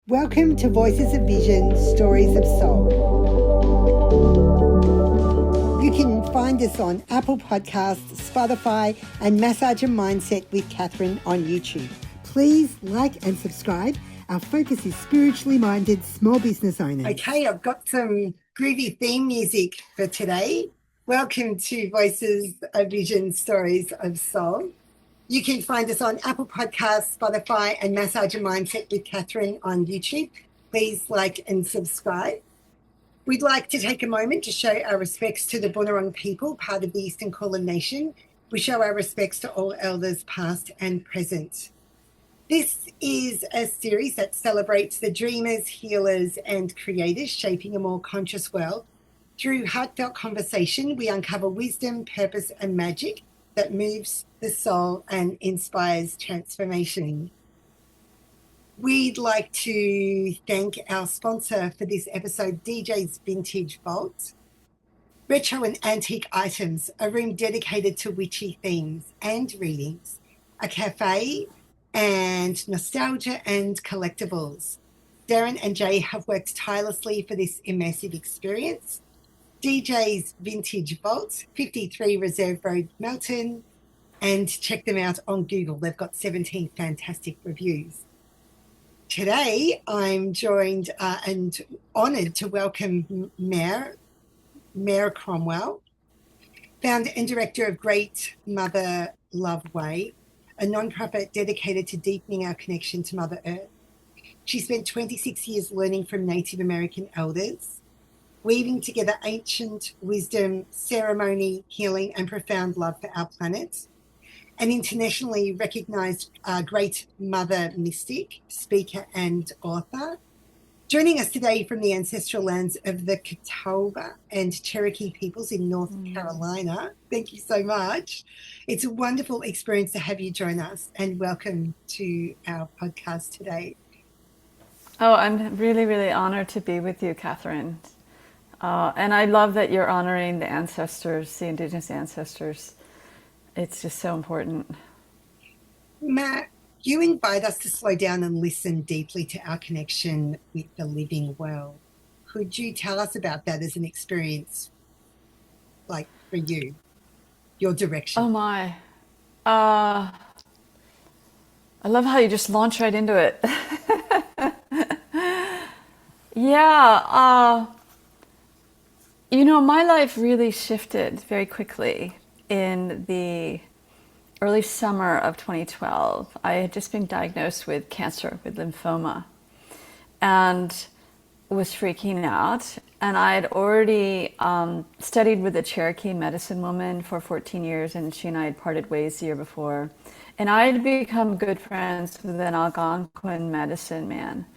Welcome to Voices of Vision, Stories of Soul. You can find us on Apple Podcasts, Spotify, and Massage and Mindset with Catherine on YouTube. Please like and subscribe. Our focus is spiritually minded small business owners. Okay, I've got some groovy theme music for today. Welcome to Voices of Vision, Stories of Soul. You can find us on Apple Podcasts, Spotify, and Massage and Mindset with Catherine on YouTube. Please like and subscribe. We'd like to take a moment to show our respects to the Bunurong people, part of the Eastern Kulin Nation. We show our respects to all elders, past and present. This is a series that celebrates the dreamers, healers, and creators shaping a more conscious world. Through heartfelt conversation, we uncover wisdom, purpose, and magic that moves the soul and inspires transformation. We'd like to thank our sponsor for this episode, DJ's Vintage Vault. Retro and antique items, a room dedicated to witchy themes and readings, a cafe, and nostalgia and collectibles. Darren and Jay have worked tirelessly for this immersive experience. DJ's Vintage Vault, 53 Reserve Road, Melton, and check them out on Google. They've got 17 fantastic reviews. Today, I'm joined and honoured to welcome Mare Cromwell, founder and director of Great Mother Love Way, a non-profit dedicated to deepening our connection to Mother Earth. She spent 26 years learning from Native American elders, weaving together ancient wisdom, ceremony, healing, and profound love for our planet. An internationally recognised Great Mother mystic, speaker, and author. Joining us today from the ancestral lands of the Catawba and Cherokee peoples in North Carolina. Thank you so much. It's a wonderful experience to have you join us, and welcome to our podcast today. Oh, I'm really, really honored to be with you, Catherine. And I love that you're honoring the ancestors, the Indigenous ancestors. It's just so important. Matt, you invite us to slow down and listen deeply to our connection with the living world. Could you tell us about that as an experience, like for you, your direction? Oh my. I love how you just launch right into it. Yeah. My life really shifted very quickly in the early summer of 2012. I had just been diagnosed with cancer, with lymphoma, and was freaking out. And I had already studied with a Cherokee medicine woman for 14 years, and she and I had parted ways the year before. And I had become good friends with an Algonquin medicine man.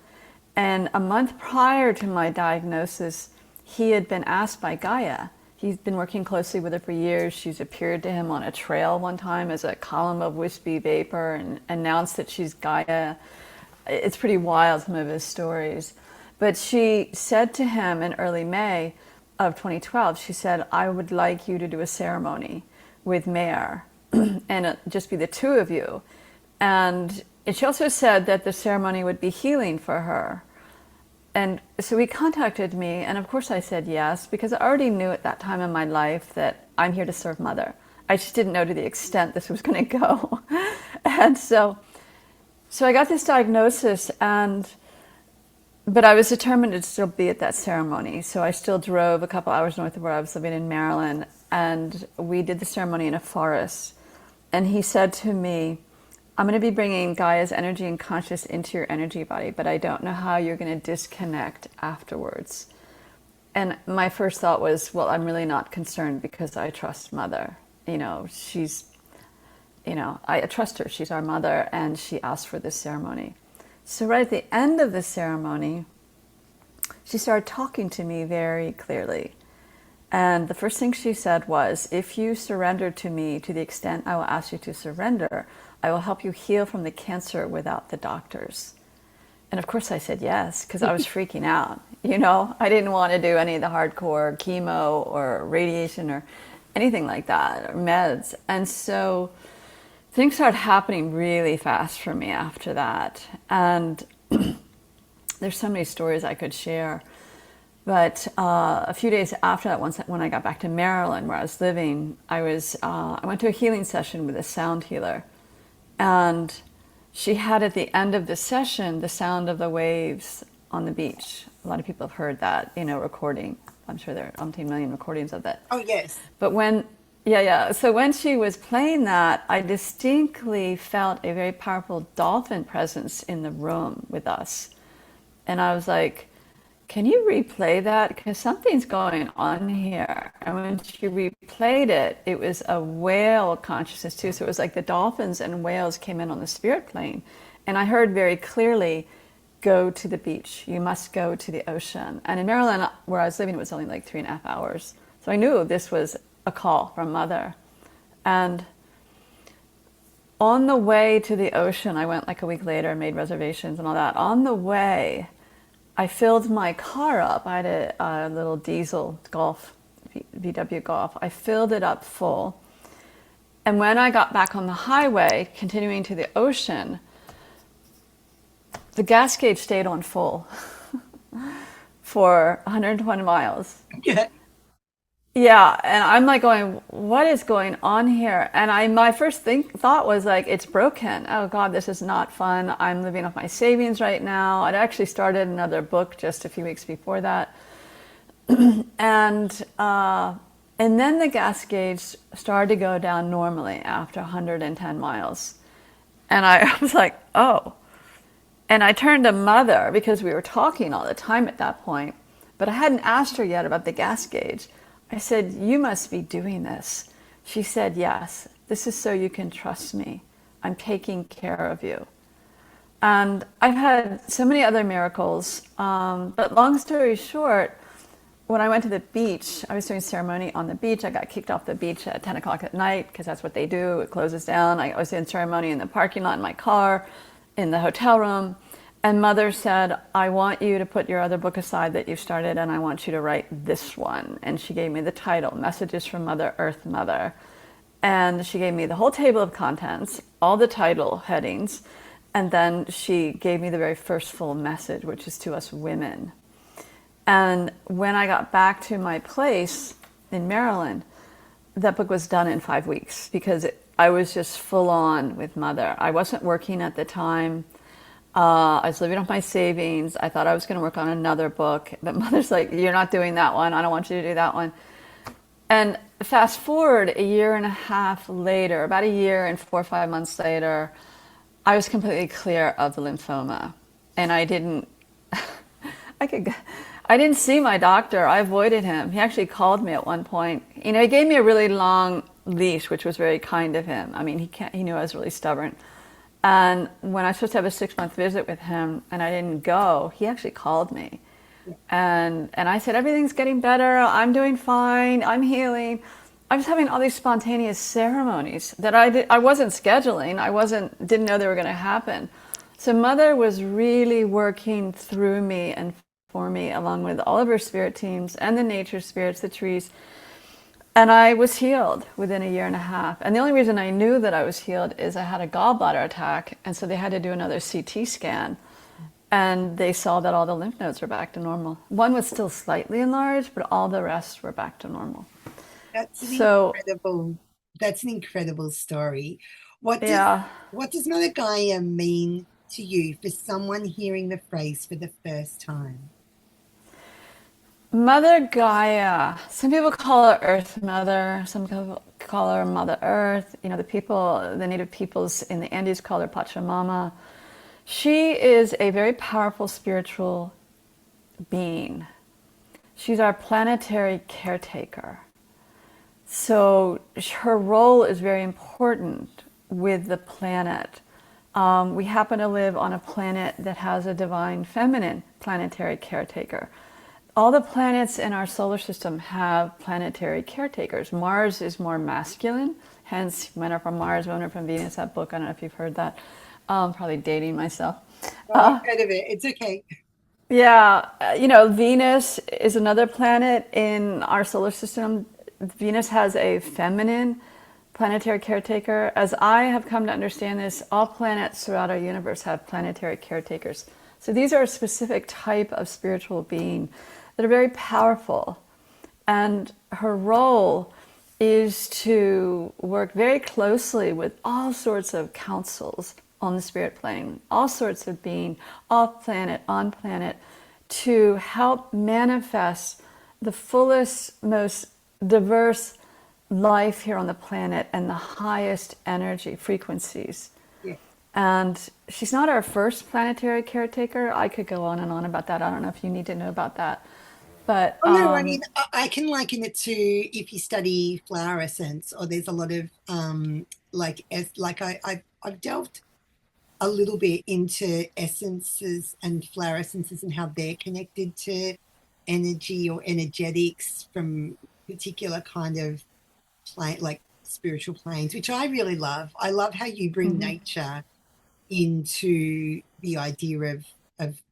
And a month prior to my diagnosis, he had been asked by Gaia. He's been working closely with her for years. She's appeared to him on a trail one time as a column of wispy vapor and announced that she's Gaia. It's pretty wild, some of his stories. But she said to him in early May of 2012, she said, I would like you to do a ceremony with Mare and just be the two of you. And she also said that the ceremony would be healing for her. And so he contacted me, and of course I said yes, because I already knew at that time in my life that I'm here to serve Mother. I just didn't know to the extent this was going to go. And so I got this diagnosis, but I was determined to still be at that ceremony. So I still drove a couple hours north of where I was living in Maryland, and we did the ceremony in a forest. And he said to me, I'm going to be bringing Gaia's energy and conscious into your energy body, but I don't know how you're going to disconnect afterwards. And my first thought was, well, I'm really not concerned because I trust Mother. I trust her. She's our mother, and she asked for this ceremony. So right at the end of the ceremony, she started talking to me very clearly. And the first thing she said was, if you surrender to me to the extent I will ask you to surrender, I will help you heal from the cancer without the doctors. And of course I said yes, because I was freaking out. I didn't want to do any of the hardcore chemo or radiation or anything like that, or meds. And so things started happening really fast for me after that. And There's so many stories I could share. But a few days after that, when I got back to Maryland, where I was living, I went to a healing session with a sound healer. And she had at the end of the session the sound of the waves on the beach. A lot of people have heard that, recording. I'm sure there are umpteen million recordings of that. Oh, yes. But so when she was playing that, I distinctly felt a very powerful dolphin presence in the room with us. And I was like, can you replay that? Because something's going on here. And when she replayed it, it was a whale consciousness too. So it was like the dolphins and whales came in on the spirit plane. And I heard very clearly, go to the beach. You must go to the ocean. And in Maryland, where I was living, it was only like 3.5 hours. So I knew this was a call from Mother. And on the way to the ocean, I went like a week later, made reservations and all that. On the way, I filled my car up. I had a little diesel Golf, VW Golf. I filled it up full. And when I got back on the highway, continuing to the ocean, the gas gauge stayed on full for 120 miles. Yeah. Yeah, and I'm like going, what is going on here? And my first thought was like, it's broken. Oh God, this is not fun. I'm living off my savings right now. I'd actually started another book just a few weeks before that. And then the gas gauge started to go down normally after 110 miles. And I was like, oh. And I turned to Mother because we were talking all the time at that point, but I hadn't asked her yet about the gas gauge. I said, you must be doing this. She said, yes, this is so you can trust me. I'm taking care of you. And I've had so many other miracles. But long story short, when I went to the beach, I was doing ceremony on the beach. I got kicked off the beach at 10 o'clock at night because that's what they do. It closes down. I was doing ceremony in the parking lot in my car, in the hotel room. And Mother said, I want you to put your other book aside that you've started, and I want you to write this one. And she gave me the title, Messages from Mother Earth Mother. And she gave me the whole table of contents, all the title headings, and then she gave me the very first full message, which is to us women. And when I got back to my place in Maryland, that book was done in 5 weeks because I was just full on with Mother. I wasn't working at the time. I was living off my savings. I thought I was going to work on another book, but Mother's like, you're not doing that one. I don't want you to do that one. And fast forward 1.5 years later, about 1 year and 4 or 5 months later, I was completely clear of the lymphoma. And I didn't see my doctor. I avoided him. He actually called me at one point. He gave me a really long leash, which was very kind of him. I mean, he knew I was really stubborn. And when I was supposed to have a 6-month visit with him and I didn't go, he actually called me. And I said, everything's getting better. I'm doing fine. I'm healing. I was having all these spontaneous ceremonies that I wasn't scheduling. Didn't know they were going to happen. So Mother was really working through me and for me, along with all of her spirit teams and the nature spirits, the trees. And I was healed within 1.5 years. And the only reason I knew that I was healed is I had a gallbladder attack. And so they had to do another CT scan. And they saw that all the lymph nodes were back to normal. One was still slightly enlarged, but all the rest were back to normal. That's incredible. That's an incredible story. What does Mother Gaia mean to you for someone hearing the phrase for the first time? Mother Gaia. Some people call her Earth Mother. Some people call her Mother Earth. The native peoples in the Andes call her Pachamama. She is a very powerful spiritual being. She's our planetary caretaker. So her role is very important with the planet. We happen to live on a planet that has a divine feminine planetary caretaker. All the planets in our solar system have planetary caretakers. Mars is more masculine, hence Men Are From Mars, Women Are From Venus, that book. I don't know if you've heard that. Probably dating myself. I've heard of it. It's okay. Yeah, Venus is another planet in our solar system. Venus has a feminine planetary caretaker. As I have come to understand this, all planets throughout our universe have planetary caretakers. So these are a specific type of spiritual being that are very powerful. And her role is to work very closely with all sorts of councils on the spirit plane, all sorts of being, off planet, on planet, to help manifest the fullest, most diverse life here on the planet and the highest energy frequencies. Yeah. And she's not our first planetary caretaker. I could go on and on about that. I don't know if you need to know about that. But Oh, no, I mean, I can liken it to if you study flower essence, or there's a lot of I've delved a little bit into essences and flower essences and how they're connected to energy or energetics from particular kind of like spiritual planes, which I really love. I love how you bring nature into the idea of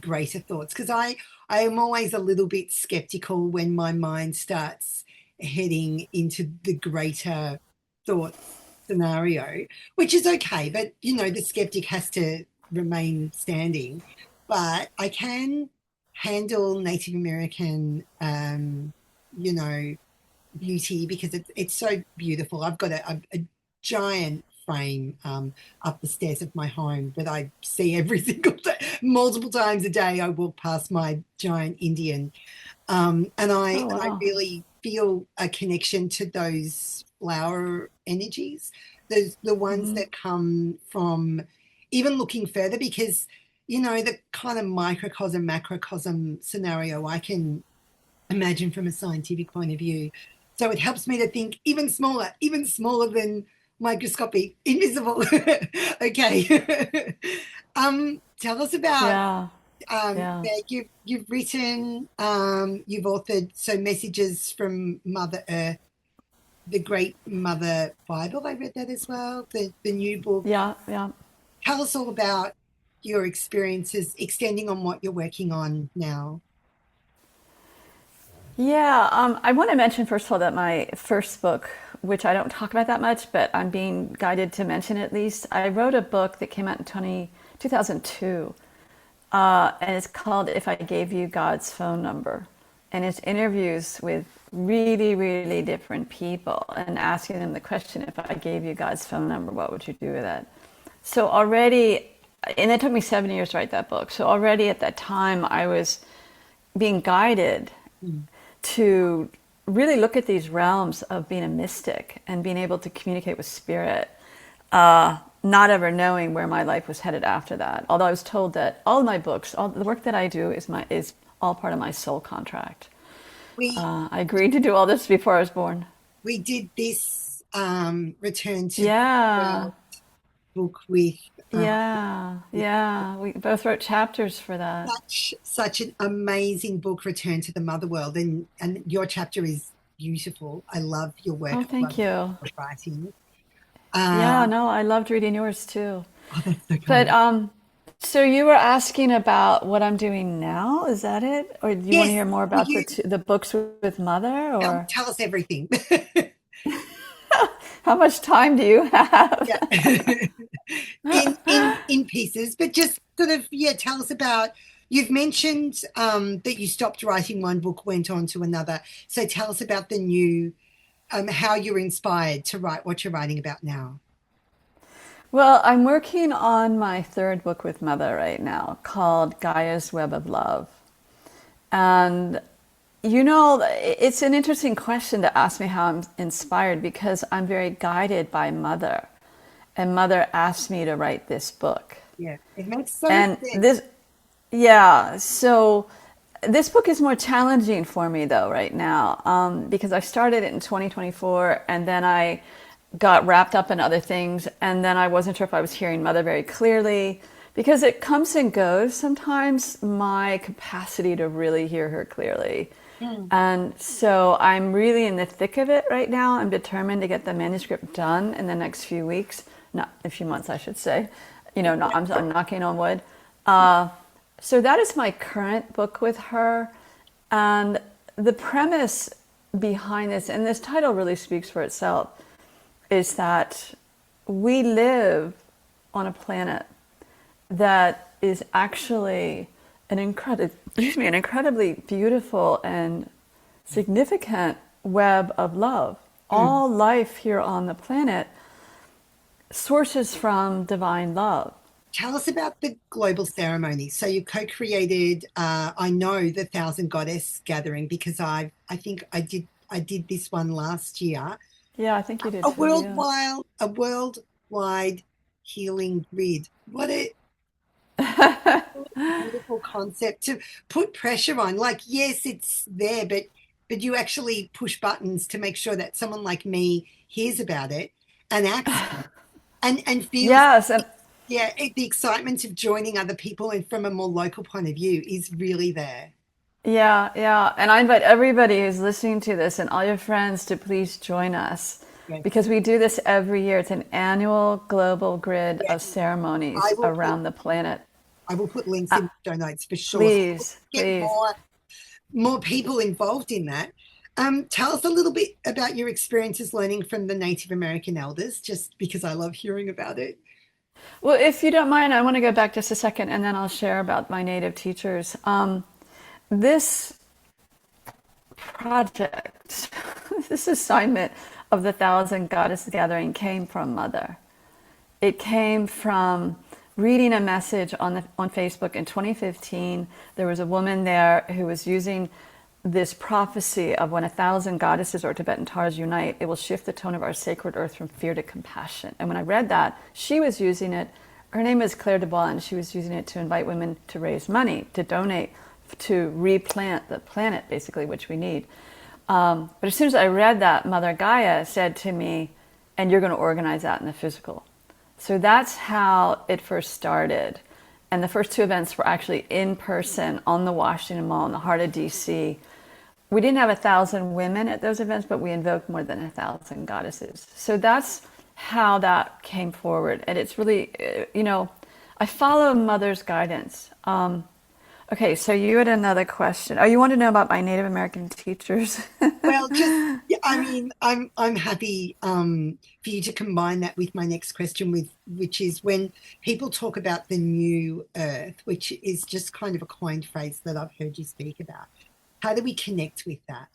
greater thoughts, because I am always a little bit skeptical when my mind starts heading into the greater thoughts scenario, which is okay, but the skeptic has to remain standing. But I can handle Native American beauty, because it's so beautiful. I've got a giant frame up the stairs of my home that I see every single day. Multiple times a day I walk past my giant Indian, and oh, I wow. really feel a connection to those flower energies, the ones that come from even looking further, because the kind of microcosm macrocosm scenario I can imagine from a scientific point of view. So it helps me to think even smaller than microscopic, invisible. Okay. Tell us about Yeah, yeah. you've written, you've authored so messages from Mother Earth, the Great Mother Bible. I read that as well. The new book. Yeah, yeah. Tell us all about your experiences extending on what you're working on now. Yeah, I want to mention first of all that my first book, which I don't talk about that much, but I'm being guided to mention at least. I wrote a book that came out in 2002, and it's called If I Gave You God's Phone Number. And it's interviews with really, really different people and asking them the question, if I gave you God's phone number, what would you do with it? So already, and it took me 7 years to write that book. So already at that time, I was being guided Mm. to really look at these realms of being a mystic and being able to communicate with spirit, not ever knowing where my life was headed after that. Although I was told that all of my books, all the work that I do is all part of my soul contract. We I agreed to do all this before I was born. we did this Return to Yeah, World book with yeah, yeah. We both wrote chapters for that. such an amazing book, Return to the Mother World, and your chapter is beautiful. I love your work. Oh, I love thank you. your writing. Yeah, Uh, no, I loved reading yours too. oh, that's so But kind. so you were asking about what I'm doing now, is that it? Or do you want to Yes, hear more will about you the books with Mother, or tell us everything? how much time do you have? Yeah. In pieces, but just sort of, yeah, tell us about, you've mentioned that you stopped writing one book, went on to another. So tell us about the new, how you're inspired to write what you're writing about now. Well, I'm working on my third book with Mother right now called Gaia's Web of Love. And it's an interesting question to ask me how I'm inspired, because I'm very guided by Mother. And Mother asked me to write this book. Yeah, it makes so much And sense. yeah, so this book is more challenging for me though right now, because I started it in 2024, and then I got wrapped up in other things, and then I wasn't sure if I was hearing Mother very clearly, because it comes and goes sometimes, my capacity to really hear her clearly. Mm. And so I'm really in the thick of it right now. I'm determined to get the manuscript done in the next few weeks, not a few months, I should say. I'm knocking on wood. So that is my current book with her. And the premise behind this, and this title really speaks for itself, is that we live on a planet that is actually an incredibly beautiful and significant web of love. All life here on the planet sources from divine love. Tell us about the global ceremony. So you co-created, I know, the Thousand Goddess Gathering, because I think I did this one last year. Yeah, I think you did A too. Yeah. worldwide healing grid. What a beautiful concept to put pressure on. Like, yes, it's there, but you actually push buttons to make sure that someone like me hears about it and acts and feels, Yes, and yeah, the excitement of joining other people and from a more local point of view is really there. yeah, yeah. And I invite everybody who's listening to this and all your friends to please join us Yes, because we do this every year. It's an annual global grid yes. of ceremonies I will put around the planet. I will put links in the show notes for sure. So Please, get please. more people involved in that. Tell us a little bit about your experiences learning from the Native American elders, just because I love hearing about it. Well, if you don't mind, I want to go back just a second and then I'll share about my native teachers. This project, this assignment of the Thousand Goddess Gathering came from Mother. It came from reading a message on Facebook in 2015. There was a woman there who was using this prophecy of when 1,000 goddesses or Tibetan Tars unite, it will shift the tone of our sacred earth from fear to compassion. And when I read that, she was using it. Her name is Claire Dubois, and she was using it to invite women to raise money, to donate, to replant the planet, basically, which we need. But as soon as I read that, Mother Gaia said to me, and you're going to organize that in the physical. So that's how it first started. And the first two events were actually in person on the Washington Mall in the heart of DC. We didn't have 1,000 women at those events, but we invoked more than 1,000 goddesses. So that's how that came forward. And it's really, I follow Mother's guidance. Okay, so you had another question. Oh, you want to know about my Native American teachers? Well, just yeah, I mean, I'm happy for you to combine that with my next question, which is when people talk about the new earth, which is just kind of a coined phrase that I've heard you speak about. How do we connect with that?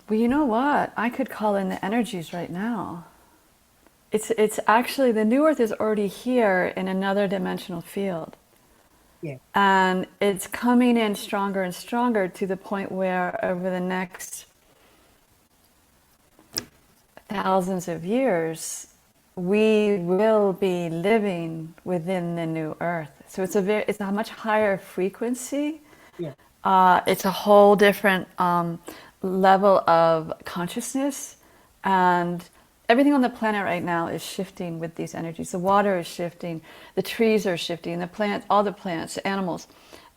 Well, you know what? I could call in the energies right now. It's actually the new earth is already here in another dimensional field. Yeah, And it's coming in stronger and stronger to the point where over the next thousands of years, we will be living within the new earth. So it's a much higher frequency. yeah, It's a whole different level of consciousness, and everything on the planet right now is shifting with these energies. The water is shifting, the trees are shifting, the plants, all the plants, animals.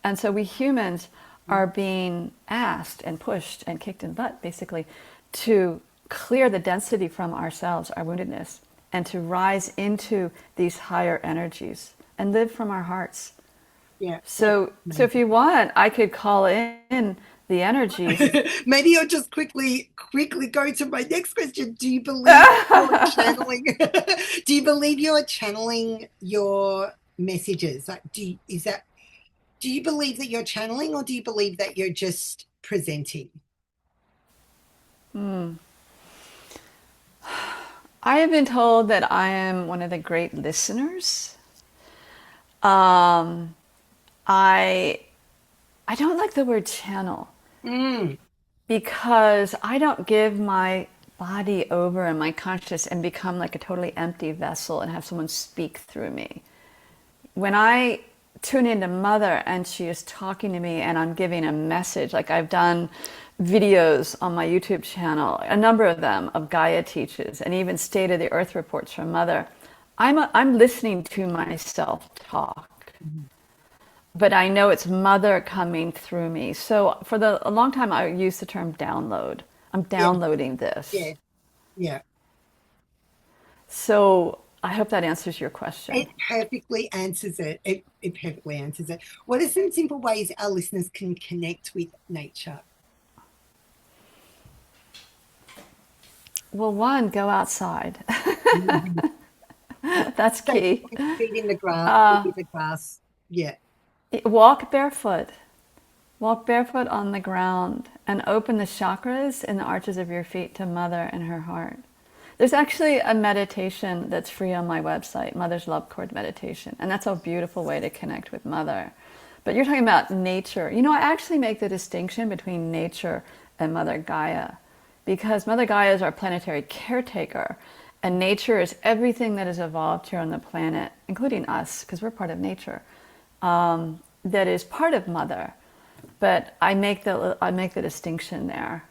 And so we humans are being asked and pushed and kicked in the butt, basically, to clear the density from ourselves, our woundedness, and to rise into these higher energies and live from our hearts. yeah. So if you want, I could call in the energies. Maybe I'll just quickly go to my next question. Do you believe you're channeling? Do you believe you're channeling your messages? Like, do you believe that you're channeling, or do you believe that you're just presenting? I have been told that I am one of the great listeners. Um, I I don't like the word channel Mm, because I don't give my body over and my conscious and become like a totally empty vessel and have someone speak through me. When I tune into Mother and she is talking to me and I'm giving a message, like I've done videos on my YouTube channel, a number of them of Gaia teaches and even State of the Earth reports from Mother. I'm listening to myself talk, but I know it's Mother coming through me. So for a long time, I used the term download. I'm yeah, downloading this. yeah, yeah. So I hope that answers your question. It perfectly answers it. It perfectly answers it. What are some simple ways our listeners can connect with nature? Well, one, go outside. Mhm. That's So key. feet in the grass, feet in the grass. Yeah. Walk barefoot. Walk barefoot on the ground and open the chakras in the arches of your feet to Mother and her heart. There's actually a meditation that's free on my website, Mother's Love Cord Meditation, and that's a beautiful way to connect with Mother. But you're talking about nature. You know, I actually make the distinction between nature and Mother Gaia, because Mother Gaia is our planetary caretaker, and nature is everything that has evolved here on the planet, including us, because we're part of nature, that is part of Mother. But I make the distinction there.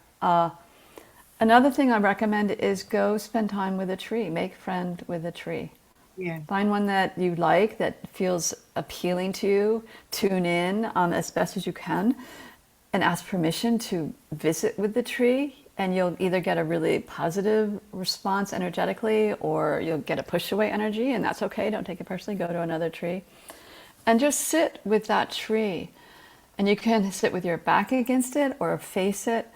Another thing I recommend is go spend time with a tree. Make friend with a tree. Yeah. Find one that you like, that feels appealing to you. Tune in as best as you can and ask permission to visit with the tree. And you'll either get a really positive response energetically, or you'll get a push away energy, and that's okay. Don't take it personally. Go to another tree. And just sit with that tree. And you can sit with your back against it or face it,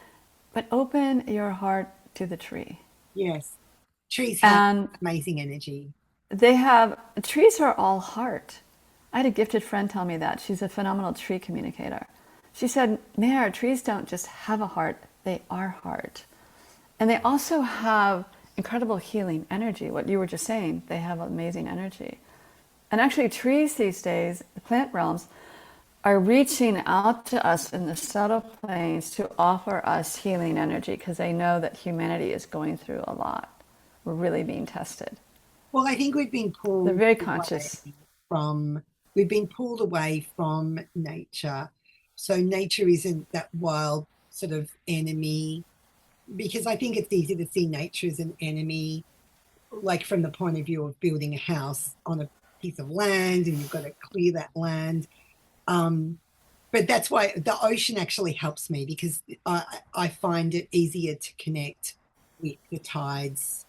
but open your heart to the tree. Yes. Trees have And amazing energy. trees are all heart. I had a gifted friend tell me that. She's a phenomenal tree communicator. She said, Mare, trees don't just have a heart, they are heart. And they also have incredible healing energy. What you were just saying, they have amazing energy. And actually trees these days, the plant realms, are reaching out to us in the subtle planes to offer us healing energy, because they know that humanity is going through a lot. We're really being tested. Well, I think They're very conscious. We've been pulled away from nature. So nature isn't that wild sort of enemy, because I think it's easy to see nature as an enemy, like from the point of view of building a house on a piece of land and you've got to clear that land. But that's why the ocean actually helps me, because I find it easier to connect with the tides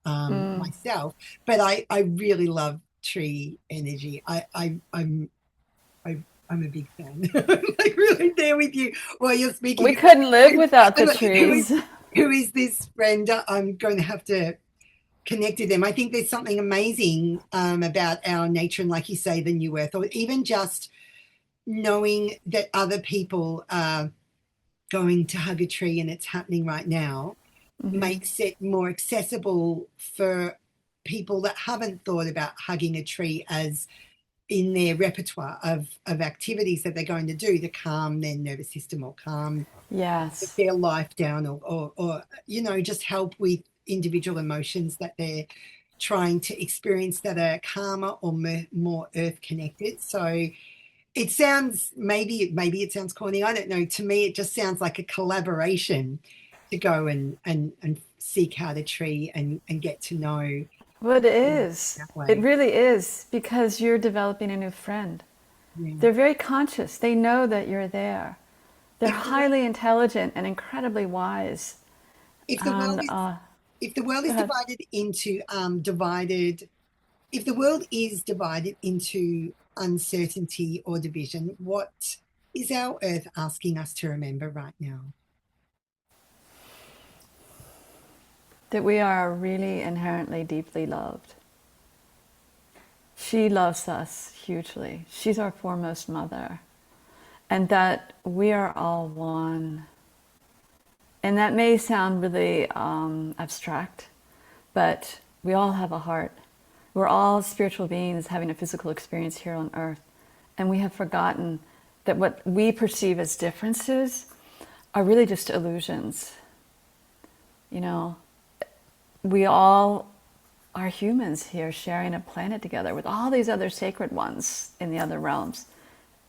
myself. But I really love tree energy. I'm a big fan. Like really there with you while you're speaking. We couldn't live without the trees. Who is this friend? I'm going to have to connect with them. I think there's something amazing about our nature, and like you say, the new earth, or even just knowing that other people are going to hug a tree and it's happening right now, makes it more accessible for people that haven't thought about hugging a tree as in their repertoire of activities that they're going to do to calm their nervous system or calm their life down, or you know, just help with individual emotions that they're trying to experience that are calmer or more earth connected. So it sounds, maybe it sounds corny, I don't know. To me, it just sounds like a collaboration to go and seek out a tree and get to know. Well, it is. That way. It really is, because you're developing a new friend. Yeah. They're very conscious. They know that you're there. They're highly intelligent and incredibly wise. If the world is divided into uncertainty or division, what is our earth asking us to remember right now? That we are really inherently deeply loved. She loves us hugely. She's our foremost mother. And that we are all one. And that may sound really abstract, but we all have a heart. We're all spiritual beings having a physical experience here on earth. And we have forgotten that what we perceive as differences are really just illusions. You know, we all are humans here sharing a planet together with all these other sacred ones in the other realms.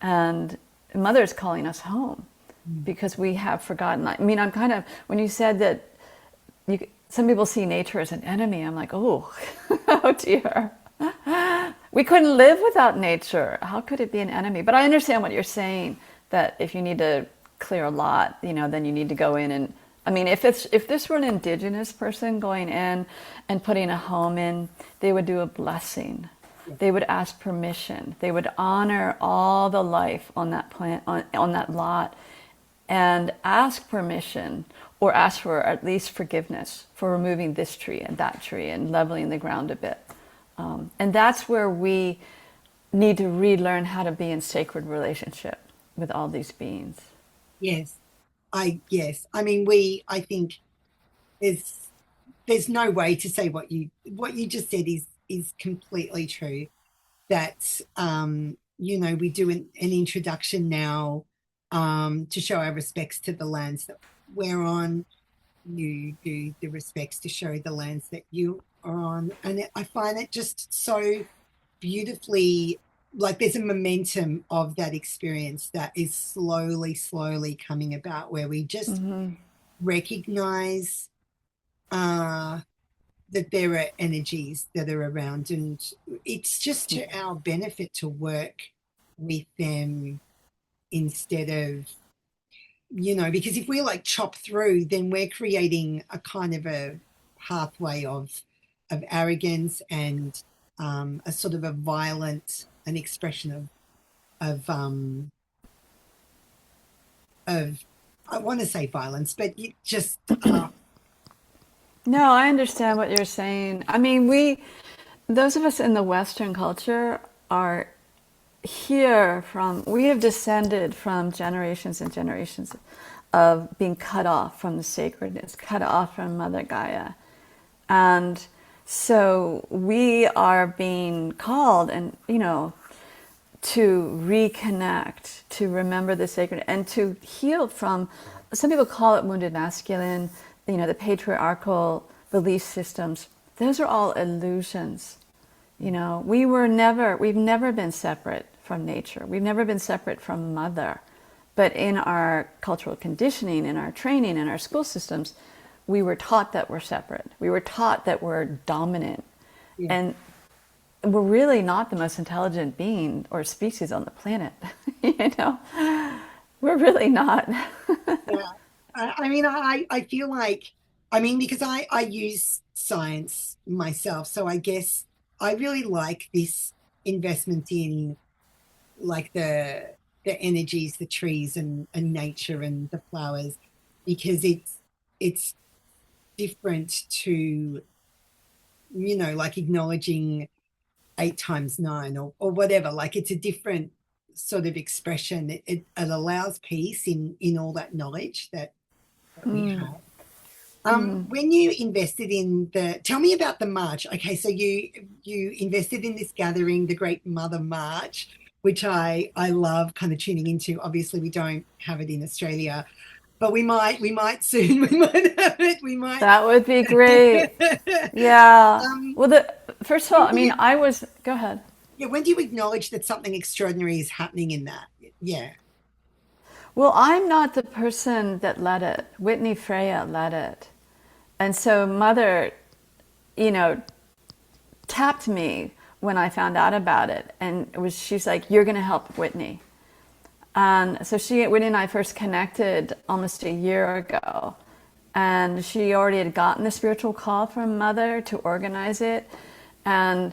And Mother is calling us home because we have forgotten. I mean, I'm kind of, when you said that some people see nature as an enemy, I'm like, oh, oh dear. We couldn't live without nature. How could it be an enemy? But I understand what you're saying, that if you need to clear a lot, you know, then you need to go in and, I mean, if this were an indigenous person going in and putting a home in, they would do a blessing. They would ask permission. They would honor all the life on that plant, on that lot, and ask permission, or ask for at least forgiveness for removing this tree and that tree and leveling the ground a bit. And that's where we need to relearn how to be in sacred relationship with all these beings. Yes. Yes. I mean, I think there's there's no way to say what you just said is completely true. That we do an introduction now to show our respects to the lands that we're on. You do the respects to show the lands that you are on. And I find it just so beautifully, like there's a momentum of that experience that is slowly coming about, where we just recognize uh, that there are energies that are around, and it's just to our benefit to work with them instead of, because if we like chop through, then we're creating a kind of a pathway of arrogance and a sort of a violent an expression of I want to say violence, but it just No, I understand what you're saying. I mean, those of us in the Western culture are we have descended from generations and generations of being cut off from the sacredness, cut off from Mother Gaia. And so we are being called and, to reconnect, to remember the sacred, and to heal from, some people call it wounded masculine, the patriarchal belief systems. Those are all illusions. We've never been separate from nature. We've never been separate from Mother. But in our cultural conditioning, in our training, in our school systems, we were taught that we're separate. We were taught that we're dominant. yeah. And we're really not the most intelligent being or species on the planet. We're really not. Yeah. I mean, I feel like, I mean, because I use science myself, so I guess I really like this investment in like the energies, the trees and nature and the flowers, because it's different to, like acknowledging 8 times 9 or whatever. Like it's a different sort of expression. It allows peace in all that knowledge that we have. When you invested in tell me about the march. Okay, so you invested in this gathering, the Great Mother March, which I love kind of tuning into. Obviously, we don't have it in Australia, but we might soon. We might have it. We might. That would be great. Yeah. um, Well, first of all, when I do mean, you, go ahead. yeah, when do you acknowledge that something extraordinary is happening in that? Yeah. Well, I'm not the person that led it. Whitney Freya led it. And so Mother, you know, tapped me when I found out about it. And she's like, you're going to help Whitney. And so Whitney and I first connected almost a year ago. And she already had gotten the spiritual call from Mother to organize it. And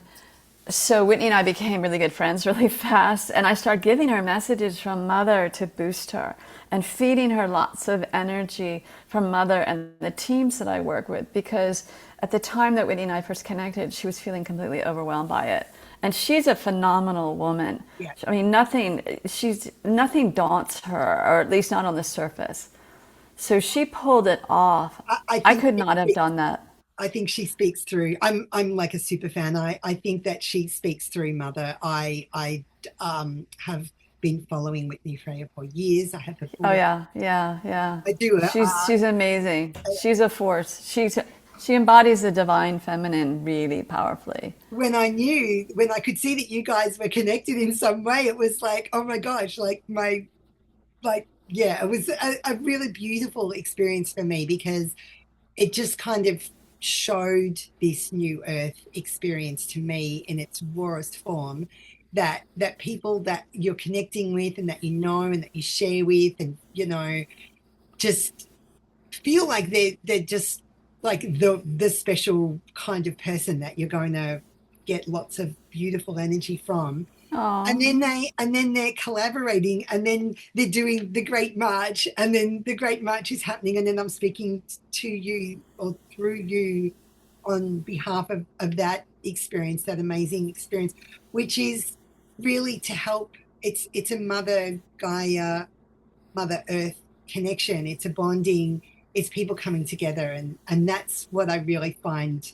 so Whitney and I became really good friends really fast. And I started giving her messages from Mother to boost her and feeding her lots of energy from Mother and the teams that I work with. Because at the time that Whitney and I first connected, she was feeling completely overwhelmed by it. And she's a phenomenal woman. Yeah. I mean, nothing daunts her, or at least not on the surface. So she pulled it off. I I think could not have done that. I think she speaks through. I'm like a super fan. I think that she speaks through Mother. I have been following Whitney Freya for years. I have her Oh book. yeah, yeah, yeah. I do her art. She's amazing. She's a force. She embodies the divine feminine really powerfully. When I could see that you guys were connected in some way, it was like, oh my gosh, yeah, it was a really beautiful experience for me, because it just kind of showed this new earth experience to me in its rawest form, that people that you're connecting with and that you know and that you share with, and just feel like they're just like the special kind of person that you're going to get lots of beautiful energy from. And Oh, then they're collaborating, and then they're doing the Great March, and then the Great March is happening, and then I'm speaking to you or through you on behalf of that experience, that amazing experience, which is really to help. It's a Mother Gaia, Mother Earth connection. It's a bonding. It's people coming together, and that's what I really find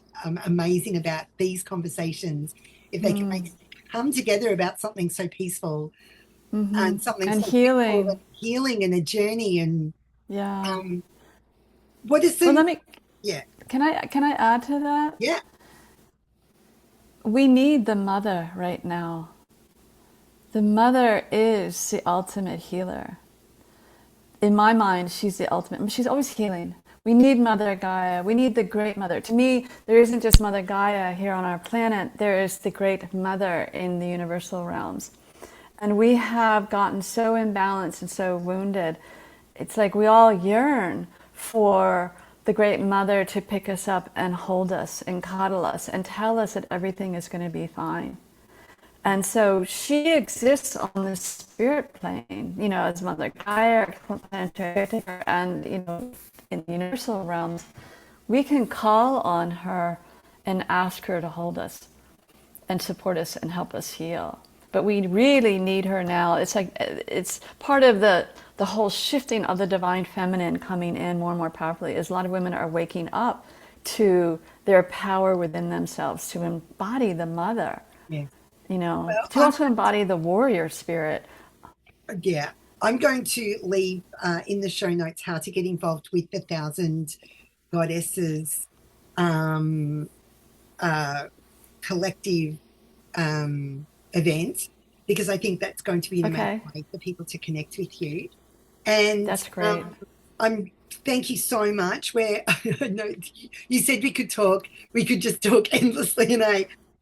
amazing about these conversations. If they can make come together about something so peaceful and something And so beautiful and healing. healing and a journey, and Yeah. what is Well, the yeah can I add to that? yeah We need the mother right now. The mother is the ultimate healer. In my mind, she's the ultimate. She's always healing. We need Mother Gaia. We need the Great Mother. To me, there isn't just Mother Gaia here on our planet. There is the Great Mother in the universal realms. And we have gotten so imbalanced and so wounded. It's like we all yearn for the Great Mother to pick us up and hold us and coddle us and tell us that everything is going to be fine. And so she exists on the spirit plane, as Mother Gaia, planetary caretaker, and, in the universal realms, we can call on her and ask her to hold us and support us and help us heal. But we really need her now. It's like it's part of the whole shifting of the divine feminine coming in more and more powerfully. Is a lot of women are waking up to their power within themselves to embody the mother. yeah. To also embody the warrior spirit. Yeah, I'm going to leave in the show notes how to get involved with the Thousand Goddesses collective event, because I think that's going to be an amazing way for people to connect with you. And that's great. Thank you so much. No, you said we could just talk endlessly, and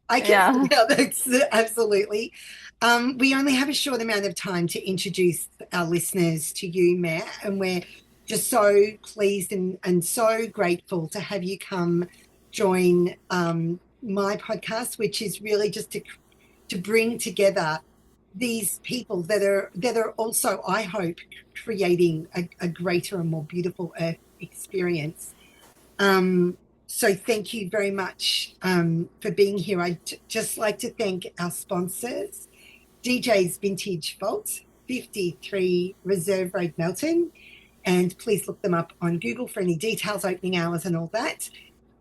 I can see how that's absolutely. We only have a short amount of time to introduce our listeners to you, Mare, and we're just so pleased and so grateful to have you come join my podcast, which is really just to bring together these people that are also, I hope, creating a greater and more beautiful Earth experience. So thank you very much for being here. I'd just like to thank our sponsors, DJ's Vintage Vault, 53 Reserve Road, Melton, and please look them up on Google for any details, opening hours and all that.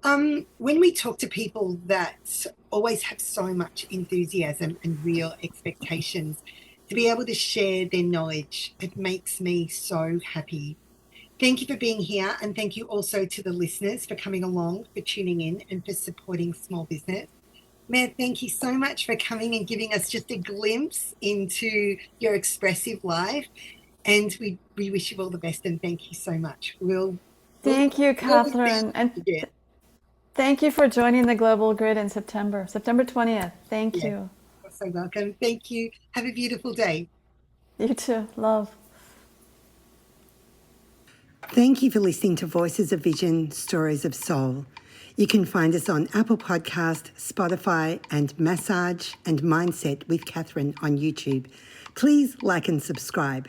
When we talk to people that always have so much enthusiasm and real expectations, to be able to share their knowledge, it makes me so happy. Thank you for being here, and thank you also to the listeners for coming along, for tuning in, and for supporting small business. Mare, thank you so much for coming and giving us just a glimpse into your expressive life, and we wish you all the best, and thank you so much. Thank you, Catherine, and thank you for joining the Global Grid in September 20th. Thank you. You're so welcome. Thank you. Have a beautiful day. You too. Love. Thank you for listening to Voices of Vision, Stories of Soul. You can find us on Apple Podcast, Spotify, and Massage and Mindset with Catherine on YouTube. Please like and subscribe.